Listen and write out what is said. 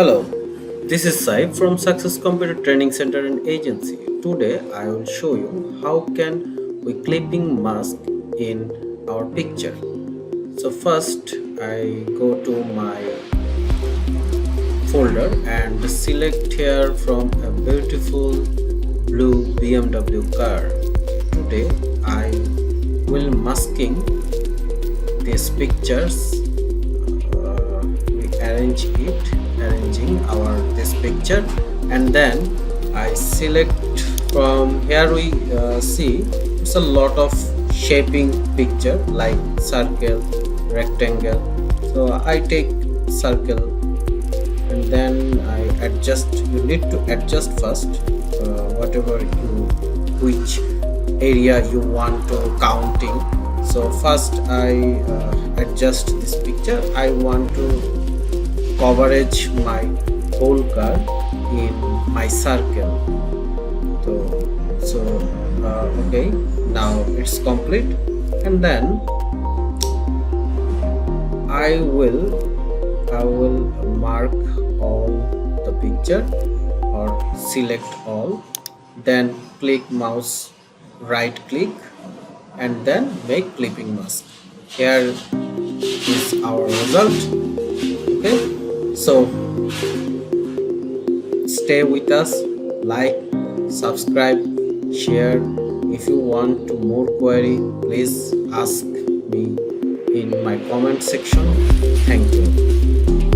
Hello, this is SAIF from Success Computer Training Center and Agency. Today I will show you how can we clipping mask in our picture. So first I go to my folder and select here from a beautiful blue BMW car. Today I will masking these pictures. We arranging our this picture, and then I select from here. We see it's a lot of shaping picture like circle, rectangle. So I take circle and then I adjust. You need to adjust first whatever you which area you want to counting. So first I adjust this picture. I want to coverage my whole car in my circle. Okay, now it's complete, and then I will mark all the picture or select all, then click mouse right click and then make clipping mask. Here is our result. Okay, so stay with us, like, subscribe, share. If you want to more query, please ask me in my comment section. Thank you.